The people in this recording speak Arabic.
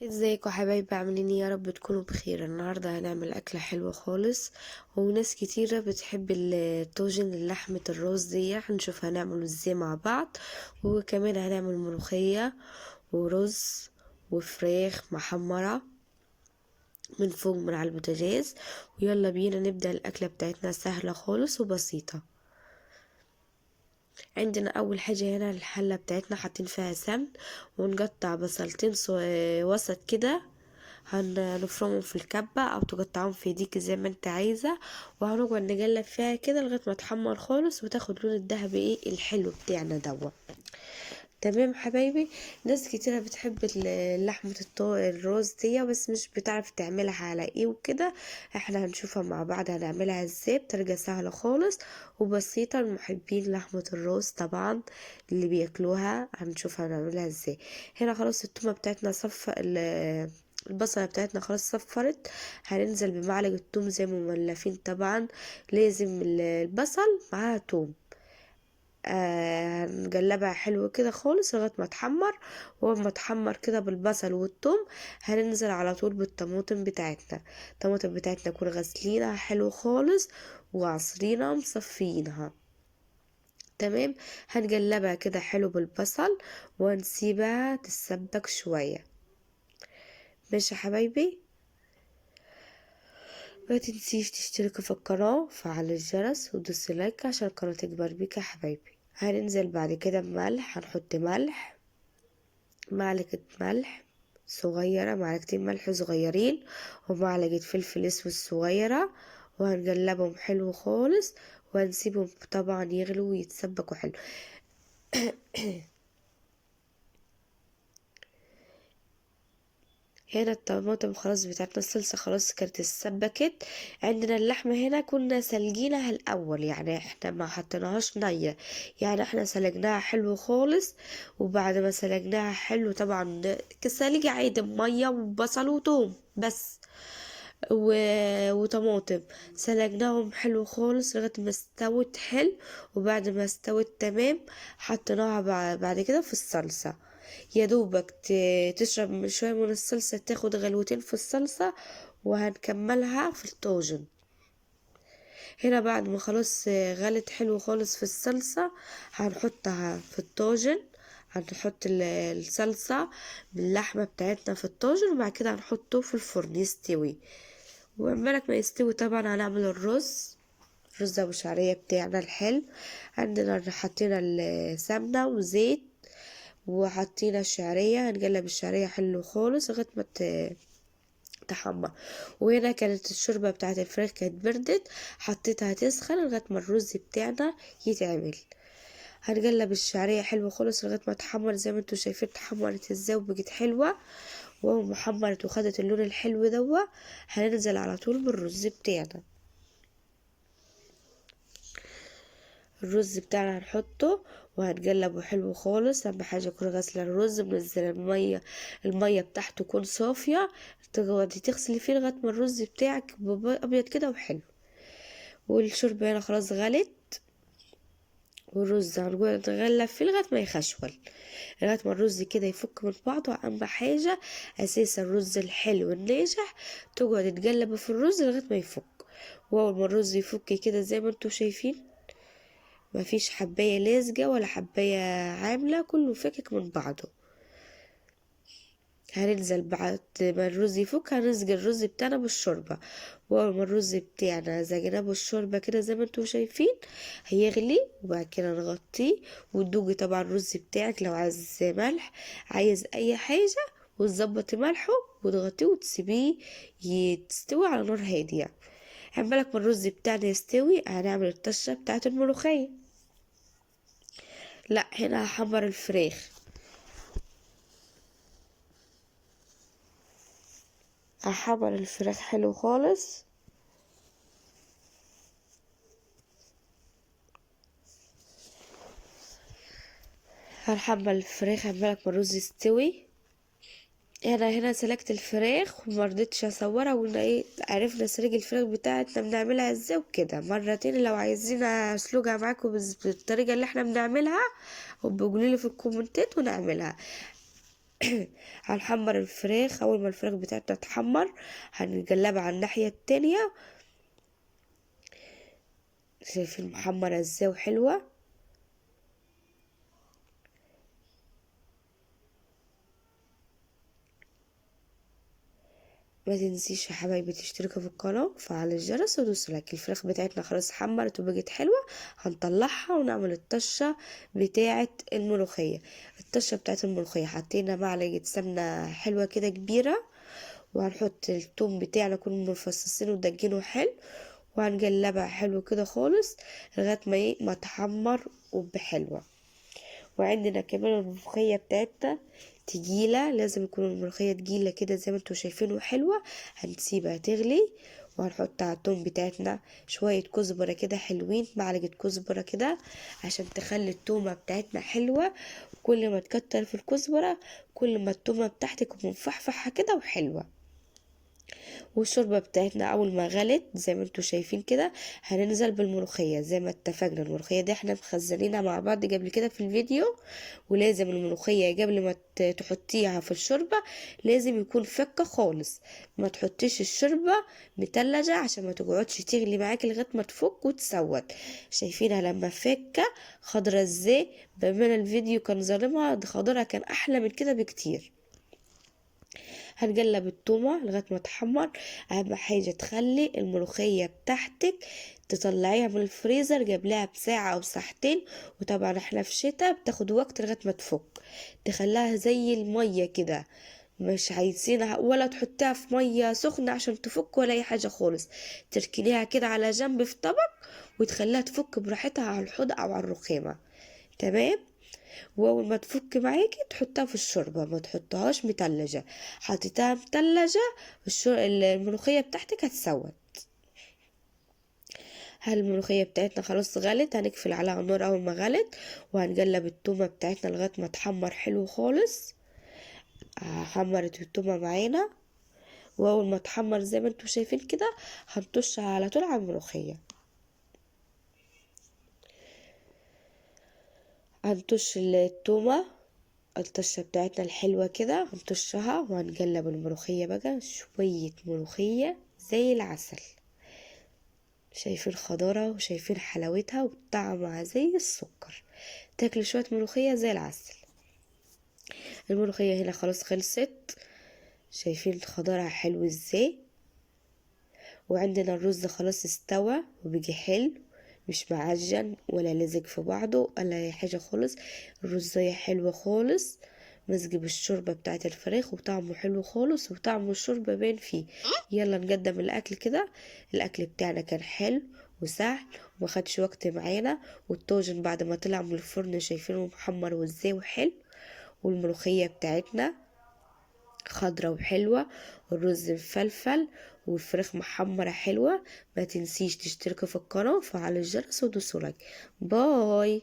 ازيكم حبايبي، عاملين ايه؟ يا رب تكونوا بخير. النهارده هنعمل اكله حلوه خالص، وناس كتيره بتحب الطاجن اللحمه الراس دي. هنشوف هنعمله ازاي مع بعض. وكمان هنعمل ملوخيه ورز وفراخ محمره من فوق من على البوتاجاز. ويلا بينا نبدا. الاكله بتاعتنا سهله خالص وبسيطه. عندنا اول حاجه هنا الحله بتاعتنا حاطين فيها سمن، ونقطع بصلتين وسط كده. هنفرمهم في الكبة او تقطعهم في ايديك زي ما انت عايزة، وهنقعد نقلب فيها كده لغاية ما تحمر خالص وتاخد لون الذهبي الحلو بتاعنا دوا. تمام حبايبي. ناس كتيرة بتحب لحمة الراس دي، بس مش بتعرف تعملها على ايه وكده. احنا هنشوفها مع بعض هنعملها ازاي بطريقة سهلة خالص وبسيطة لمحبين لحمة الراس طبعا اللي بياكلوها. هنشوفها هنعملها ازاي. هنا خلاص التومة بتاعتنا البصلة بتاعتنا خلاص صفرت. هننزل بمعلقة توم زي ما مولفين طبعا. لازم البصل معاها توم. هنقلبها حلو كده خالص لغاية ما تحمر. وما تحمر كده بالبصل والثوم، هننزل على طول بالطماطم بتاعتنا. الطماطم بتاعتنا نكون غسلينها حلو خالص وعصرينها مصفينها. تمام. هنقلبها كده حلو بالبصل ونسيبها تتسبك شوية. ماشي يا حبايبي. ما تنسيش تشتركي في القناة وفعل الجرس ودوسي لايك عشان القناة تكبر بيك يا حبايبي. هننزل بعد كده بملح. هنحط ملح، معلقة ملح صغيرة، معلقتين ملح صغيرين، ومعلقة فلفل اسود صغيرة. وهنقلبهم حلو خالص، وهنسيبهم طبعا يغلوا ويتسبكوا حلو. هنا الطماطم خلاص بتاعتنا، الصلصة خلاص كانت اتسبكت. عندنا اللحمة هنا كنا سلقينها الأول، يعني احنا ما حطيناهاش نية، يعني احنا سلقناها حلو خالص. وبعد ما سلقناها حلو طبعا كسلقة عادي بمية وبصل وتوم بس و... وطماطم. سلقناهم حلو خالص لغاية ما استوت حلو. وبعد ما استوت تمام حطيناها بعد كده في الصلصة. يا دوبك تشرب شوية من الصلصة، تاخد غلوتين في الصلصة. وهنكملها في الطاجن. هنا بعد ما خلاص غلت حلو خالص في الصلصة، هنحطها في الطاجن. هنحط الصلصة باللحمة بتاعتنا في الطاجن، وبعد كده هنحطه في الفرن يستوي. وعمالك ما يستوي طبعا هنعمل الرز ابو شعرية بتاعنا الحلو. عندنا حطينا السمنة وزيت، وحطينا الشعرية. هنقلب الشعرية حلو خالص لغاية ما تحمر. وهنا كانت الشوربة بتاعت الفراخ كانت بردت، حطيتها تسخن لغاية ما الرز بتاعنا يتعمل. هنقلب الشعرية حلو خالص لغاية ما تحمر زي ما انتوا شايفين اتحمرت ازاي وبقت حلوة. وما حمرت وخدت اللون الحلو دوا، هننزل على طول بالرز بتاعنا. الرز بتاعنا هنحطه وهنقلبه حلو خالص. اهم حاجه اكون غاسله الرز منزله الميه بتاعته تكون صافيه. تقعدي تغسلي فيه لغايه ما الرز بتاعك ابيض كده وحلو. والشوربه هنا خلاص غلت، والرز هنقعد نتغلب فيه لغايه ما يخشول، لغايه ما الرز كده يفك من بعضه. اهم حاجه اساس الرز الحلو الناجح، تقعد تقلبه في الرز لغايه ما يفك. واول ما الرز يفك كده زي ما انتوا شايفين، مفيش حباية لازجة ولا حباية عاملة، كله فكك من بعضه. هننزل بعد ما الرز يفك هنسقي الرز بتاعنا بالشوربة. واول ما الرز بتاعنا زجناه بالشوربة كده زي ما انتوا شايفين هيغلي، وبعد كده نغطيه. وتدوقي طبعا الرز بتاعك لو عايز ملح، عايز اي حاجة، وتظبطي ملحه وتغطيه وتسيبيه يستوي على نار هادية. عمالك ما الرز بتاعنا يستوي هنعمل الطشة بتاعت الملوخية. لا، هنا هحمر الفراخ. هحمر الفراخ حلو خالص. هنحمر الفراخ عمالك ما الرز يستوي. هنا سلقت الفراخ ومرضتش اصورها، وقلنا ايه عرفنا سلق الفراخ بتاعتنا بنعملها ازاي وكده. مرة تاني لو عايزين اسلقها معاكم بالطريقة اللي احنا بنعملها وبقولولي في الكومنتات ونعملها. هنحمر الفراخ. اول ما الفراخ بتاعتنا تحمر هنقلبها على الناحية التانية. شايفين محمرة ازاي وحلوة. ما تنسيش يا حبايبي تشتركوا في القناة وفعل الجرس ودوسوا لايك. الفراخ بتاعتنا خلاص حمرت وبقت حلوة. هنطلعها ونعمل الطشة بتاعة الملوخية. الطشة بتاعة الملوخية حطينا معلقة سمنة حلوة كده كبيرة، وهنحط التوم بتاعنا كنا مفصصينه ودجينه حلو، وهنقلبها حلو كده خالص لغاية ما تحمر وبحلوة. وعندنا كمان الملوخية بتاعتنا تقيلة، لازم يكون الملوخية تقيلة كده زي ما انتوا شايفين وحلوة. هنسيبها تغلي وهنحط على التوم بتاعتنا شوية كزبرة كده حلوين، معلقة كزبرة كده عشان تخلي التومة بتاعتنا حلوة. كل ما تكتر في الكزبرة كل ما التومة بتاعتك مفحفحة كده وحلوة. والشوربة بتاعتنا اول ما غلت زي ما انتوا شايفين كده هننزل بالملوخية زي ما اتفقنا. الملوخية دي احنا مخزنينها مع بعض قبل كده في الفيديو، ولازم الملوخية قبل ما تحطيها في الشوربة لازم يكون فكة خالص. ما تحطيش الشوربة متلجة عشان ما تقعدش تغلي معاكي لغاية ما تفك وتسود. شايفينها لما فكة خضرة ازاي؟ بأمانة الفيديو كان ظالمها، ده خضرها كان احلى من كده بكتير. هنقلب التومة لغاية ما تحمر. اهم حاجة تخلي الملوخية بتاعتك تطلعيها من الفريزر قبلها بساعة او ساعتين، وطبعا احنا في شتاء بتاخد وقت لغاية ما تفك. تخليها زي المية كده، مش عايزينها ولا تحطيها في مية سخنة عشان تفك ولا اي حاجة خالص. تركنيها كده على جنب في طبق وتخليها تفك براحتها على الحوض او على الرخامة. تمام. واول ما تفك معاكي تحطها في الشوربة، ما تحطهاش متلجة. حطيتها متلجة الملوخية بتاعتك هتسود. الملوخية بتاعتنا خلاص غلت، هنقفل عليها النار اول ما غلت، وهنقلب التومة بتاعتنا لغاية ما تحمر حلو خالص. حمرت التومة معانا، واول ما تحمر زي ما انتوا شايفين كده هنطشها على طول على الملوخية. هنطش التومة الطشة بتاعتنا الحلوة كده هنطشها، وهنقلب الملوخية بقى شوية ملوخية زي العسل. شايفين خضرة وشايفين حلاوتها وطعمها زي السكر. تاكل شوية ملوخية زي العسل. الملوخية هنا خلاص خلصت. شايفين خضرها حلو ازاي. وعندنا الرز خلاص استوى وبيجي حلو، مش معجن ولا لزج في بعضه ولا اي حاجة خالص. الرزية حلوة خالص، مزج بالشوربة بتاعت الفراخ وطعمه حلو خالص وطعم الشوربة باين فيه. يلا نقدم الاكل كده. الاكل بتاعنا كان حلو وسهل وما خدش وقت معانا. والطاجن بعد ما طلع من الفرن شايفينه محمر وازاي وحلو. والملوخية بتاعتنا خضرة وحلوة، والرز مفلفل، والفراخ محمرة حلوة. ما تنسيش تشتركوا في القناة وفعل الجرس ودوسوا لايك. باي.